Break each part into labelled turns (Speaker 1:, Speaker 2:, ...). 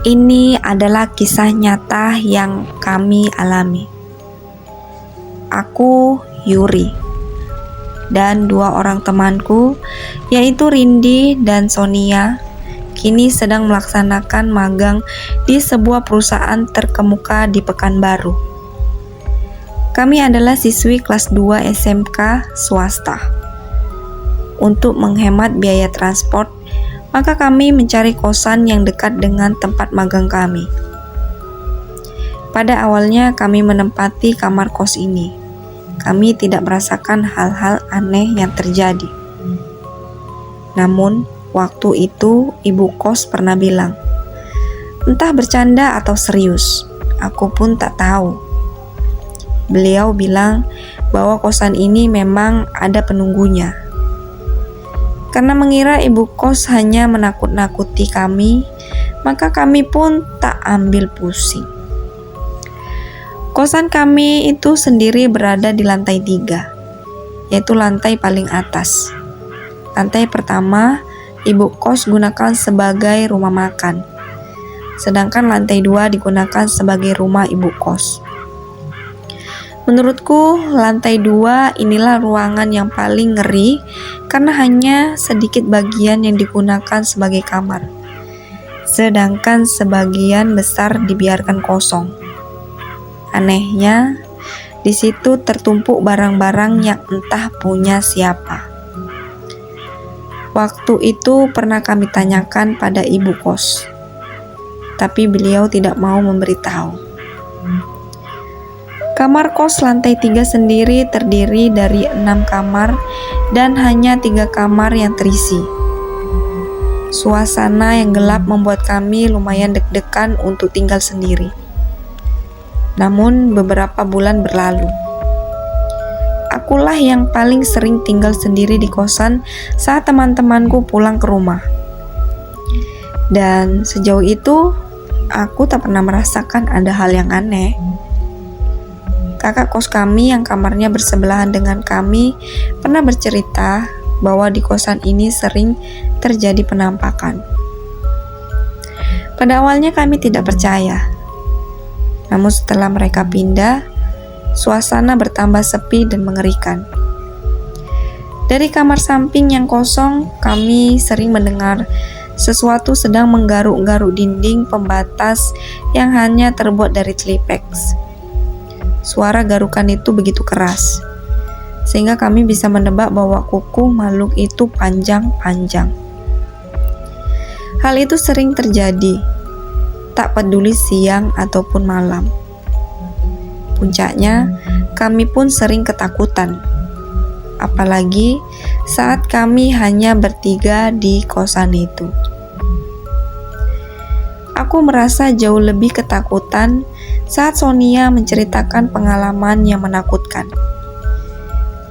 Speaker 1: Ini adalah kisah nyata yang kami alami. Aku, Yuri, dan 2 orang temanku, yaitu Rindi dan Sonia, kini sedang melaksanakan magang di sebuah perusahaan terkemuka di Pekanbaru. Kami adalah siswi kelas 2 SMK swasta. Untuk menghemat biaya transport, maka kami mencari kosan yang dekat dengan tempat magang kami. Pada awalnya kami menempati kamar kos ini. Kami tidak merasakan hal-hal aneh yang terjadi. Namun, waktu itu ibu kos pernah bilang, entah bercanda atau serius, aku pun tak tahu. Beliau bilang bahwa kosan ini memang ada penunggunya. Karena mengira ibu kos hanya menakut-nakuti kami, maka kami pun tak ambil pusing. Kosan kami itu sendiri berada di lantai 3, yaitu lantai paling atas. Lantai pertama, ibu kos gunakan sebagai rumah makan, sedangkan lantai 2 digunakan sebagai rumah ibu kos. Menurutku, lantai 2 inilah ruangan yang paling ngeri karena hanya sedikit bagian yang digunakan sebagai kamar, sedangkan sebagian besar dibiarkan kosong. Anehnya, di situ tertumpuk barang-barang yang entah punya siapa. Waktu itu pernah kami tanyakan pada ibu kos, tapi beliau tidak mau memberitahu. Kamar kos lantai 3 sendiri terdiri dari 6 kamar dan hanya 3 kamar yang terisi. Suasana yang gelap membuat kami lumayan deg-degan untuk tinggal sendiri. Namun beberapa bulan berlalu. Akulah yang paling sering tinggal sendiri di kosan saat teman-temanku pulang ke rumah. Dan sejauh itu, aku tak pernah merasakan ada hal yang aneh. Kakak kos kami yang kamarnya bersebelahan dengan kami pernah bercerita bahwa di kosan ini sering terjadi penampakan. Pada awalnya kami tidak percaya. Namun setelah mereka pindah, suasana bertambah sepi dan mengerikan. Dari kamar samping yang kosong, kami sering mendengar sesuatu sedang menggaruk-garuk dinding pembatas yang hanya terbuat dari Tlipex. Suara garukan itu begitu keras, sehingga kami bisa menebak bahwa kuku makhluk itu panjang-panjang. Hal itu sering terjadi, tak peduli siang ataupun malam. Puncaknya, kami pun sering ketakutan, apalagi saat kami hanya bertiga di kosan itu. Aku merasa jauh lebih ketakutan saat Sonia menceritakan pengalaman yang menakutkan.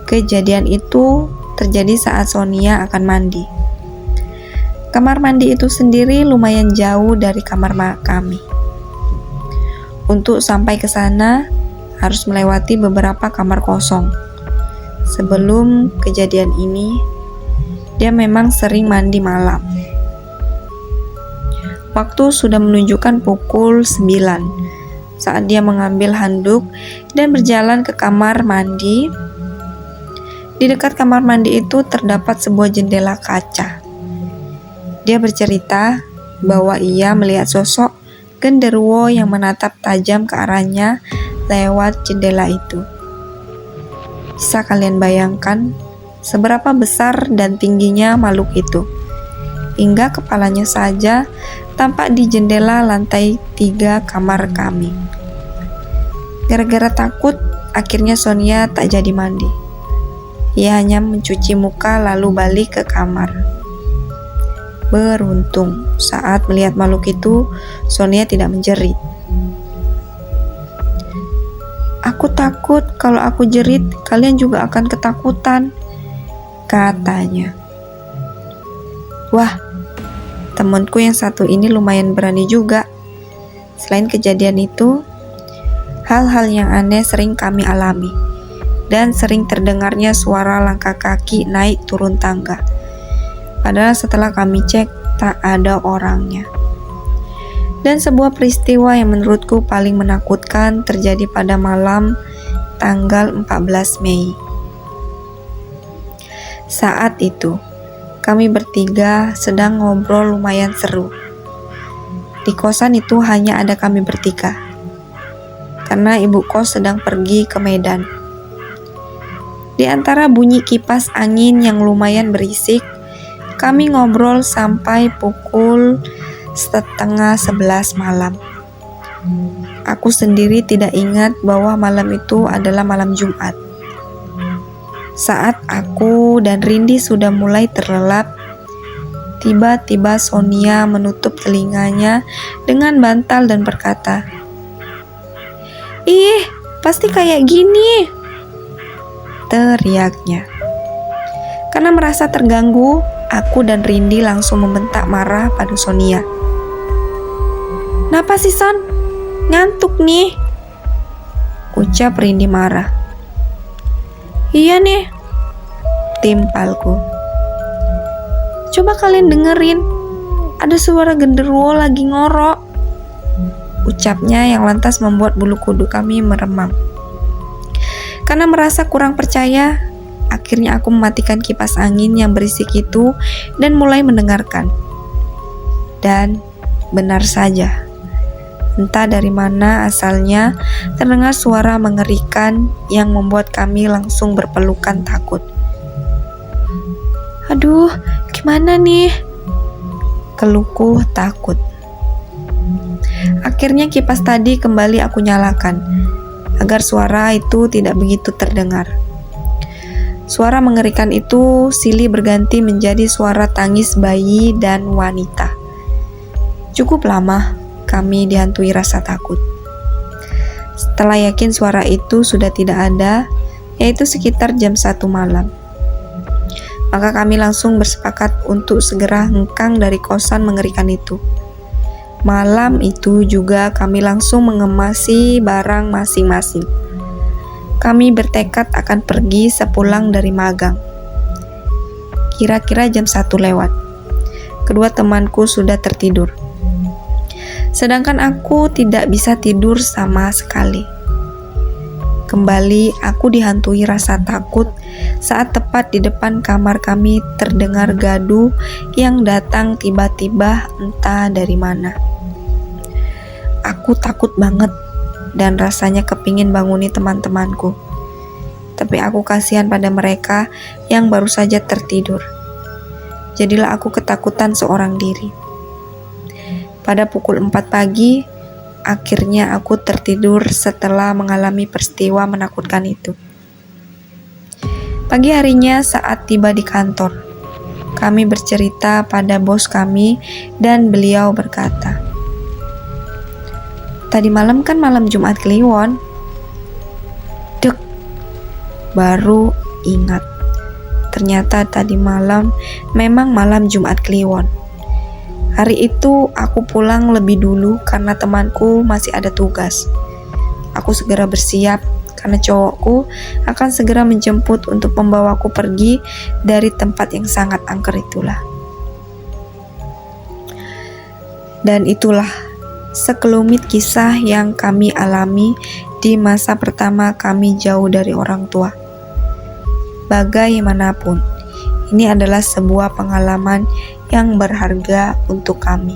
Speaker 1: Kejadian itu terjadi saat Sonia akan mandi. Kamar mandi itu sendiri lumayan jauh dari kamar kami. Untuk sampai ke sana, harus melewati beberapa kamar kosong. Sebelum kejadian ini, dia memang sering mandi malam. Waktu sudah menunjukkan pukul 9 saat dia mengambil handuk dan berjalan ke kamar mandi. Di dekat kamar mandi itu terdapat sebuah jendela kaca. Dia bercerita bahwa ia melihat sosok genderuwo yang menatap tajam ke arahnya lewat jendela itu. Bisa kalian bayangkan seberapa besar dan tingginya makhluk itu? Hingga kepalanya saja tampak di jendela lantai 3 kamar kami. Gara-gara takut, akhirnya Sonia tak jadi mandi. Ia hanya mencuci muka lalu balik ke kamar. Beruntung, saat melihat makhluk itu, Sonia tidak menjerit. "Aku takut kalau aku jerit, kalian juga akan ketakutan," katanya. Wah, temanku yang satu ini lumayan berani juga. Selain kejadian itu, hal-hal yang aneh sering kami alami, dan sering terdengarnya suara langkah kaki naik turun tangga. Padahal setelah kami cek, tak ada orangnya. Dan sebuah peristiwa yang menurutku paling menakutkan terjadi pada malam tanggal 14 Mei. Saat itu, kami bertiga sedang ngobrol lumayan seru. Di kosan itu hanya ada kami bertiga, karena ibu kos sedang pergi ke Medan. Di antara bunyi kipas angin yang lumayan berisik, kami ngobrol sampai pukul 10:30 malam. Aku sendiri tidak ingat bahwa malam itu adalah malam Jumat. Saat aku dan Rindi sudah mulai terlelap, tiba-tiba Sonia menutup telinganya dengan bantal dan berkata, "Ih, pasti kayak gini," teriaknya. Karena merasa terganggu, aku dan Rindi langsung membentak marah pada Sonia. "Napa sih, Son? Ngantuk nih," ucap Rindi marah. "Iya nih," timpalku. "Coba kalian dengerin, ada suara genderuwo lagi ngorok," ucapnya yang lantas membuat bulu kuduk kami meremang. Karena merasa kurang percaya, akhirnya aku mematikan kipas angin yang berisik itu dan mulai mendengarkan. Dan benar saja, entah dari mana asalnya terdengar suara mengerikan yang membuat kami langsung berpelukan takut. "Aduh, gimana nih?" keluhku takut. Akhirnya kipas tadi kembali aku nyalakan, agar suara itu tidak begitu terdengar. Suara mengerikan itu silih berganti menjadi suara tangis bayi dan wanita. Cukup lama kami dihantui rasa takut. Setelah yakin suara itu sudah tidak ada, yaitu sekitar jam 1 malam, maka kami langsung bersepakat untuk segera hengkang dari kosan mengerikan itu. Malam itu juga kami langsung mengemasi barang masing-masing. Kami bertekad akan pergi sepulang dari magang. Kira-kira jam 1 lewat. Kedua temanku sudah tertidur. Sedangkan aku tidak bisa tidur sama sekali. Kembali aku dihantui rasa takut saat tepat di depan kamar kami terdengar gaduh yang datang tiba-tiba entah dari mana. Aku takut banget dan rasanya kepingin banguni teman-temanku. Tapi aku kasihan pada mereka yang baru saja tertidur. Jadilah aku ketakutan seorang diri. Pada pukul 4 pagi, akhirnya aku tertidur setelah mengalami peristiwa menakutkan itu. Pagi harinya saat tiba di kantor, kami bercerita pada bos kami dan beliau berkata, "Tadi malam kan malam Jumat Kliwon." Dek, baru ingat. Ternyata tadi malam memang malam Jumat Kliwon. Hari itu aku pulang lebih dulu karena temanku masih ada tugas. Aku segera bersiap karena cowokku akan segera menjemput untuk membawaku pergi dari tempat yang sangat angker itulah. Dan itulah sekelumit kisah yang kami alami di masa pertama kami jauh dari orang tua. Bagaimanapun, ini adalah sebuah pengalaman yang berharga untuk kami.